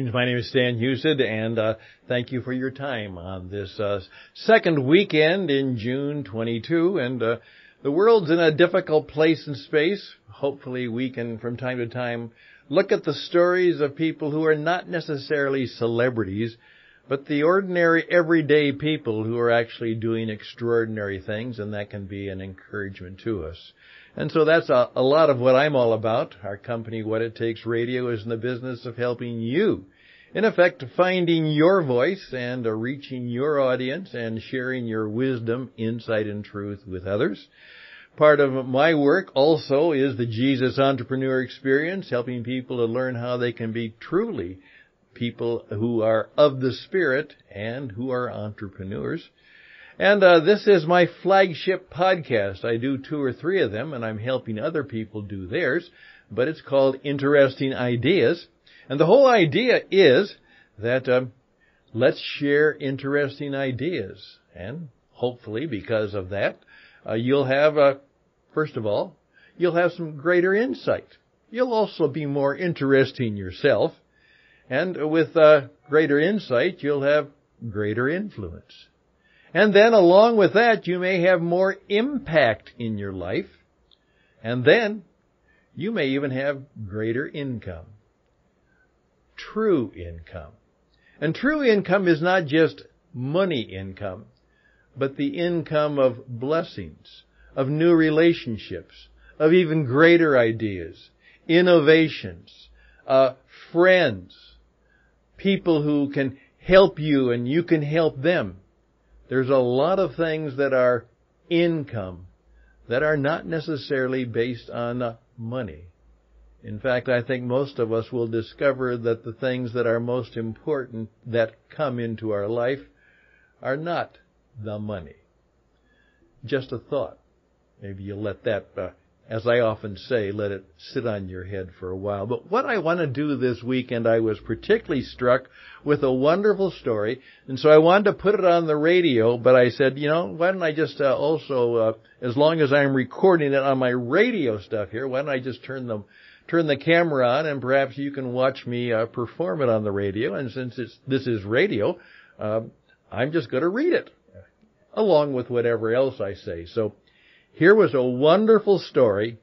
Greetings, my name is Stan Husted, and thank you for your time on this second weekend in June 22. And the world's in a difficult place and space. Hopefully we can, from time to time, look at the stories of people who are not necessarily celebrities, but the ordinary, everyday people who are actually doing extraordinary things, and that can be an encouragement to us. And so that's a lot of what I'm all about. Our company, What It Takes Radio, is in the business of helping you, in effect, finding your voice and reaching your audience and sharing your wisdom, insight, and truth with others. Part of my work also is the Jesus Entrepreneur Experience, helping people to learn how they can be truly people who are of the Spirit and who are entrepreneurs. And this is my flagship podcast. I do 2 or 3 of them, and I'm helping other people do theirs. But it's called Interesting Ideas. And the whole idea is that let's share interesting ideas. And hopefully, because of that, you'll have, first of all, you'll have some greater insight. You'll also be more interesting yourself. And with greater insight, you'll have greater influence. And then along with that, you may have more impact in your life. And then you may even have greater income. True income. And true income is not just money income, but the income of blessings, of new relationships, of even greater ideas, innovations, friends, people who can help you and you can help them. There's a lot of things that are income that are not necessarily based on money. In fact, I think most of us will discover that the things that are most important that come into our life are not the money. Just a thought. Maybe you'll let that, as I often say, let it sit on your head for a while. But what I want to do this weekend, I was particularly struck with a wonderful story, and so I wanted to put it on the radio, but I said, why don't I just also, as long as I'm recording it on my radio stuff here, why don't I just turn the camera on, and perhaps you can watch me perform it on the radio. And since this is radio, I'm just going to read it, along with whatever else I say. So here was a wonderful story,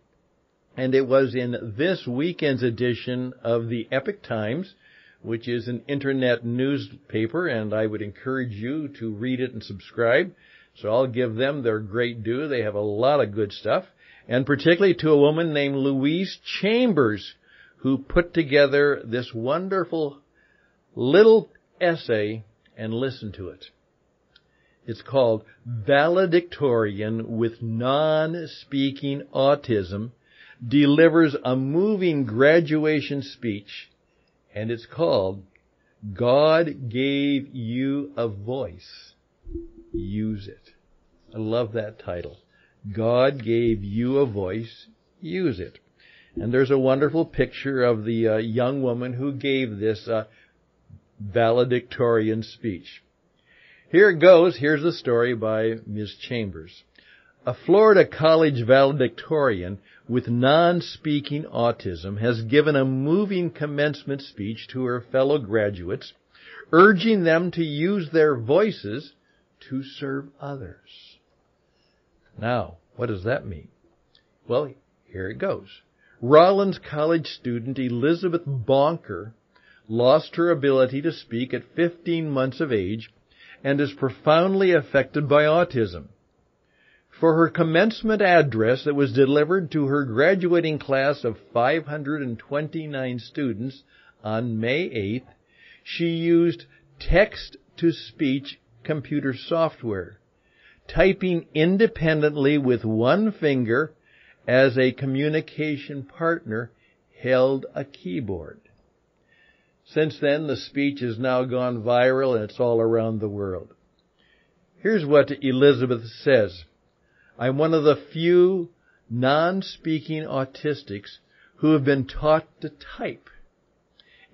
and it was in this weekend's edition of the Epoch Times, which is an internet newspaper, and I would encourage you to read it and subscribe. So I'll give them their great due. They have a lot of good stuff, and particularly to a woman named Louise Chambers, who put together this wonderful little essay, and listen to it. It's called Valedictorian with Non-Speaking Autism Delivers a Moving Graduation Speech, and it's called God Gave You a Voice. Use it. I love that title. God Gave You a Voice. Use it. And there's a wonderful picture of the young woman who gave this valedictorian speech. Here it goes. Here's the story by Ms. Chambers. A Florida college valedictorian with non-speaking autism has given a moving commencement speech to her fellow graduates, urging them to use their voices to serve others. Now, what does that mean? Well, here it goes. Rollins College student Elizabeth Bonker lost her ability to speak at 15 months of age and is profoundly affected by autism. For her commencement address that was delivered to her graduating class of 529 students on May 8th, she used text-to-speech computer software, typing independently with one finger as a communication partner held a keyboard. Since then, the speech has now gone viral, and it's all around the world. Here's what Elizabeth says. I'm one of the few non-speaking autistics who have been taught to type.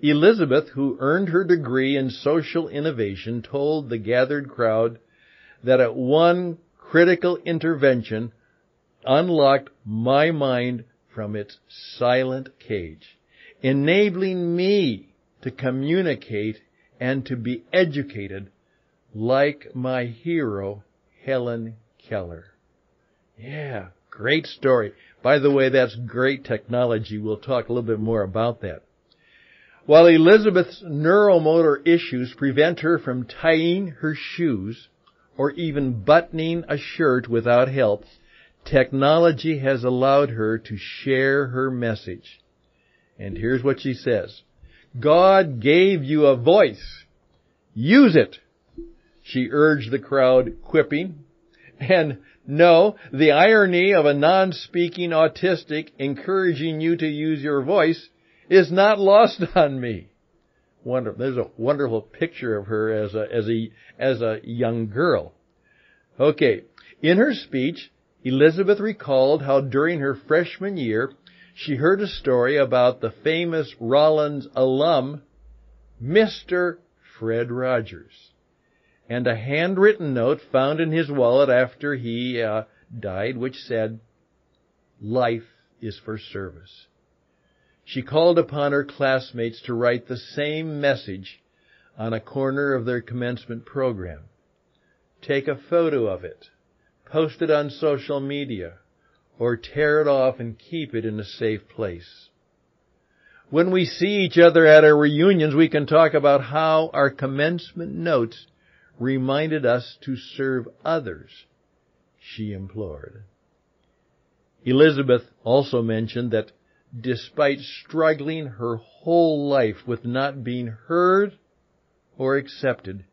Elizabeth, who earned her degree in social innovation, told the gathered crowd that at one critical intervention unlocked my mind from its silent cage, enabling me to communicate and to be educated like my hero, Helen Keller. Yeah, great story. By the way, that's great technology. We'll talk a little bit more about that. While Elizabeth's neuromotor issues prevent her from tying her shoes or even buttoning a shirt without help, technology has allowed her to share her message. And here's what she says. God gave you a voice. Use it. She urged the crowd, quipping. And no, the irony of a non-speaking autistic encouraging you to use your voice is not lost on me. Wonderful. There's a wonderful picture of her as a young girl. Okay. In her speech, Elizabeth recalled how during her freshman year, she heard a story about the famous Rollins alum, Mr. Fred Rogers, and a handwritten note found in his wallet after he died, which said, "Life is for service." She called upon her classmates to write the same message on a corner of their commencement program. Take a photo of it, post it on social media, or tear it off and keep it in a safe place. When we see each other at our reunions, we can talk about how our commencement notes reminded us to serve others, she implored. Elizabeth also mentioned that despite struggling her whole life with not being heard or accepted,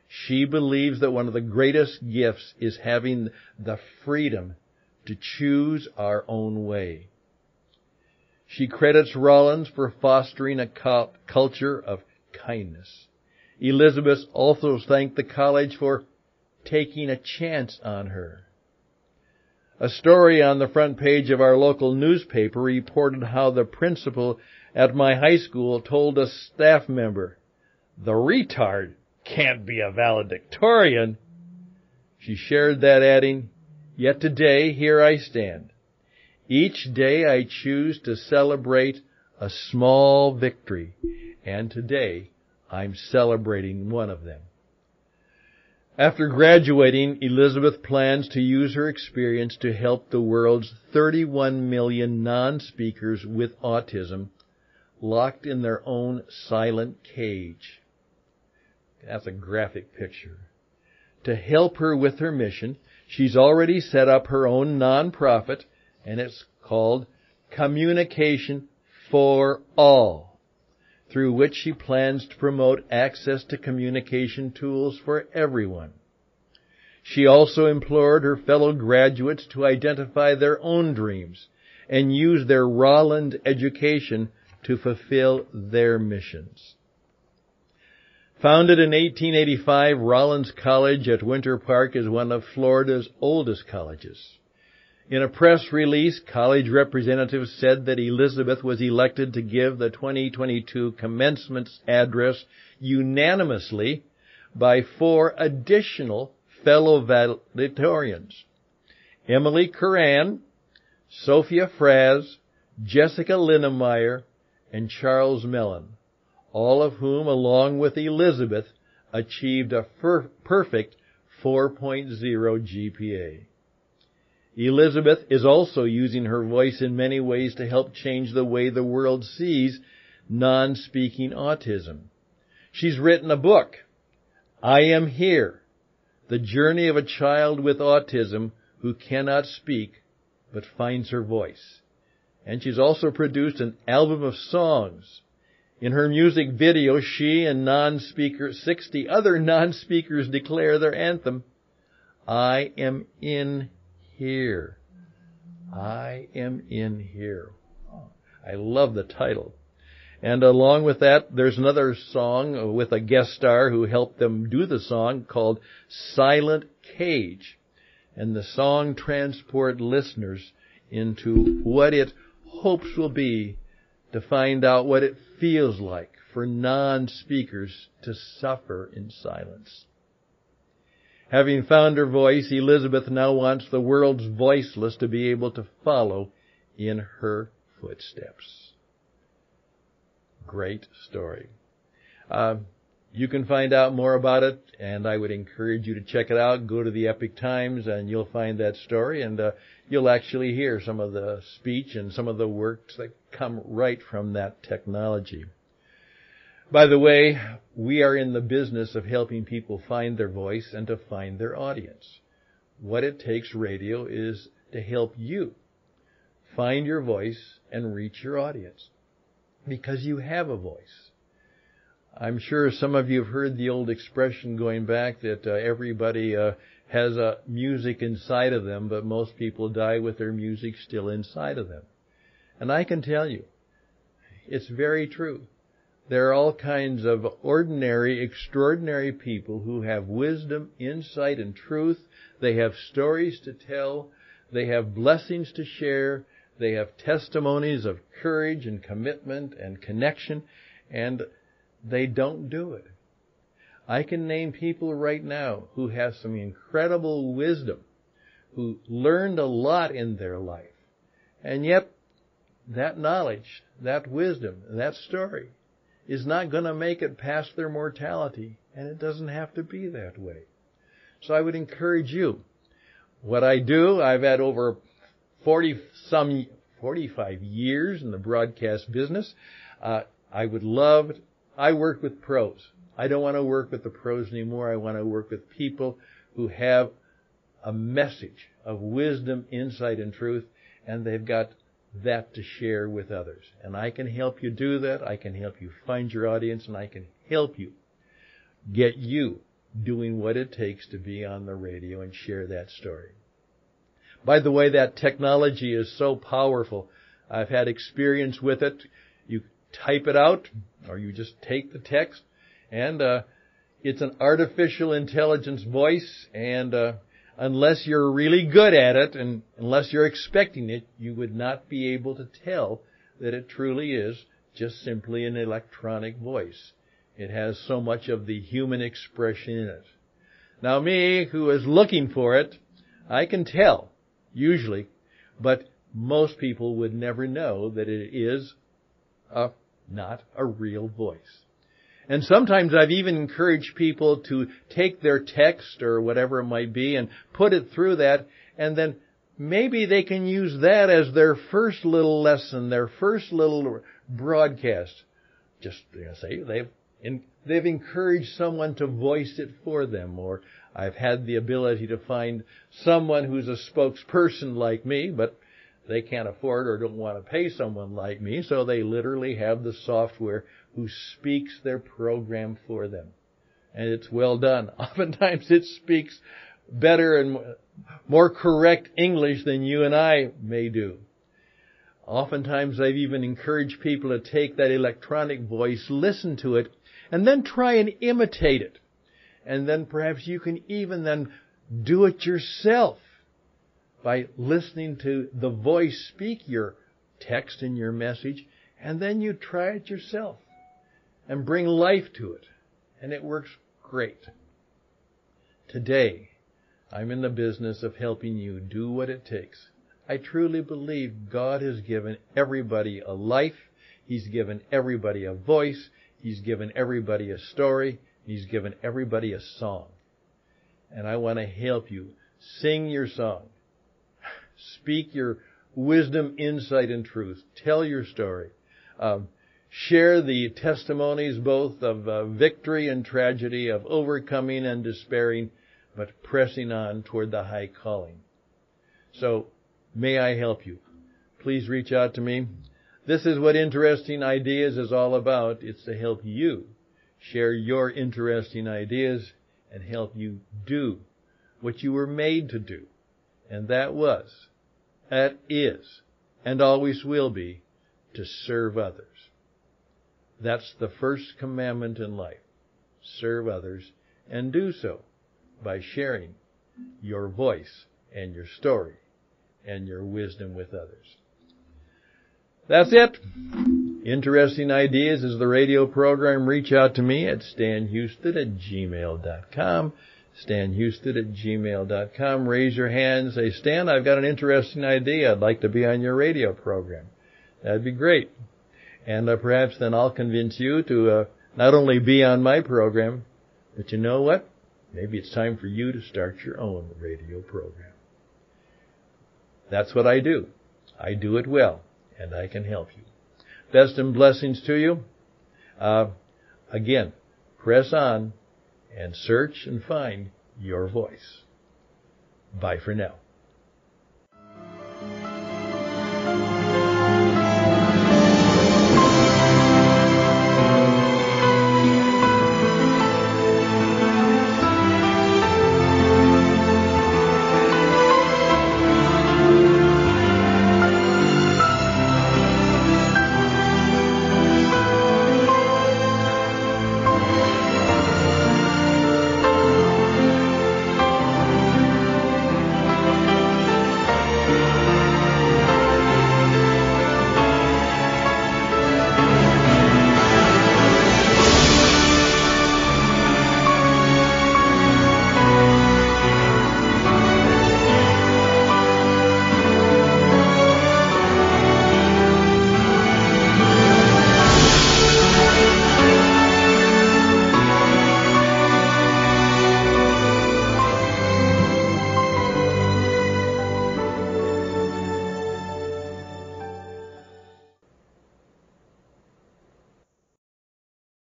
she believes that one of the greatest gifts is having the freedom to choose our own way. She credits Rollins for fostering a culture of kindness. Elizabeth also thanked the college for taking a chance on her. A story on the front page of our local newspaper reported how the principal at my high school told a staff member, "The retard can't be a valedictorian." She shared that, adding, "Yet today, here I stand. Each day I choose to celebrate a small victory, and today I'm celebrating one of them." After graduating, Elizabeth plans to use her experience to help the world's 31 million non-speakers with autism locked in their own silent cage. That's a graphic picture. To help her with her mission, she's already set up her own nonprofit, and it's called Communication for All, through which she plans to promote access to communication tools for everyone. She also implored her fellow graduates to identify their own dreams and use their Rollins education to fulfill their missions. Founded in 1885, Rollins College at Winter Park is one of Florida's oldest colleges. In a press release, college representatives said that Elizabeth was elected to give the 2022 commencement address unanimously by 4 additional fellow valedictorians: Emily Curran, Sophia Fraz, Jessica Linnemeyer, and Charles Mellon, all of whom, along with Elizabeth, achieved a perfect 4.0 GPA. Elizabeth is also using her voice in many ways to help change the way the world sees non-speaking autism. She's written a book, I Am Here, The Journey of a Child with Autism Who Cannot Speak But Finds Her Voice. And she's also produced an album of songs. In her music video, she and 60 other non-speakers declare their anthem, I Am In Here. I am in here. Oh, I love the title. And along with that, there's another song with a guest star who helped them do the song called Silent Cage. And the song transports listeners into what it hopes will be to find out what it feels like for non-speakers to suffer in silence. Having found her voice, Elizabeth now wants the world's voiceless to be able to follow in her footsteps. Great story. You can find out more about it, and I would encourage you to check it out. Go to the Epoch Times, and you'll find that story, and you'll actually hear some of the speech and some of the works that come right from that technology. By the way, we are in the business of helping people find their voice and to find their audience. What it takes radio is to help you find your voice and reach your audience, because you have a voice. I'm sure some of you have heard the old expression going back that everybody has music inside of them, but most people die with their music still inside of them. And I can tell you, it's very true. There are all kinds of ordinary, extraordinary people who have wisdom, insight, and truth. They have stories to tell. They have blessings to share. They have testimonies of courage and commitment and connection, and they don't do it. I can name people right now who have some incredible wisdom, who learned a lot in their life, and yet that knowledge, that wisdom, that story is not going to make it past their mortality, and it doesn't have to be that way. So I would encourage you. What I do, I've had over 45 years in the broadcast business. I work with pros. I don't want to work with the pros anymore. I want to work with people who have a message of wisdom, insight, and truth, and they've got that to share with others. And I can help you do that. I can help you find your audience, and I can help you get you doing what it takes to be on the radio and share that story. By the way, that technology is so powerful. I've had experience with it. You type it out, or you just take the text, and it's an artificial intelligence voice, and unless you're really good at it, and unless you're expecting it, you would not be able to tell that it truly is just simply an electronic voice. It has so much of the human expression in it. Now me, who is looking for it, I can tell, usually, but most people would never know that it is not a real voice. And sometimes I've even encouraged people to take their text or whatever it might be and put it through that, and then maybe they can use that as their first little lesson, their first little broadcast. Just say they've encouraged someone to voice it for them, or I've had the ability to find someone who's a spokesperson like me, but they can't afford or don't want to pay someone like me, so they literally have the software who speaks their program for them. And it's well done. Oftentimes it speaks better and more correct English than you and I may do. Oftentimes I've even encouraged people to take that electronic voice, listen to it, and then try and imitate it. And then perhaps you can even then do it yourself by listening to the voice speak your text and your message, and then you try it yourself and bring life to it. And it works great. Today, I'm in the business of helping you do what it takes. I truly believe God has given everybody a life. He's given everybody a voice. He's given everybody a story. He's given everybody a song. And I want to help you sing your song. Speak your wisdom, insight, and truth. Tell your story. Share the testimonies both of victory and tragedy, of overcoming and despairing, but pressing on toward the high calling. So, may I help you? Please reach out to me. This is what Interesting Ideas is all about. It's to help you share your interesting ideas and help you do what you were made to do. And that is, and always will be, to serve others. That's the first commandment in life. Serve others, and do so by sharing your voice and your story and your wisdom with others. That's it. Interesting Ideas is the radio program. Reach out to me at stanhouston@gmail.com. stanhouston@gmail.com. Raise your hand and say, Stan, I've got an interesting idea. I'd like to be on your radio program. That'd be great. And perhaps then I'll convince you to not only be on my program, but you know what? Maybe it's time for you to start your own radio program. That's what I do. I do it well, and I can help you. Best and blessings to you. Again, press on and search and find your voice. Bye for now.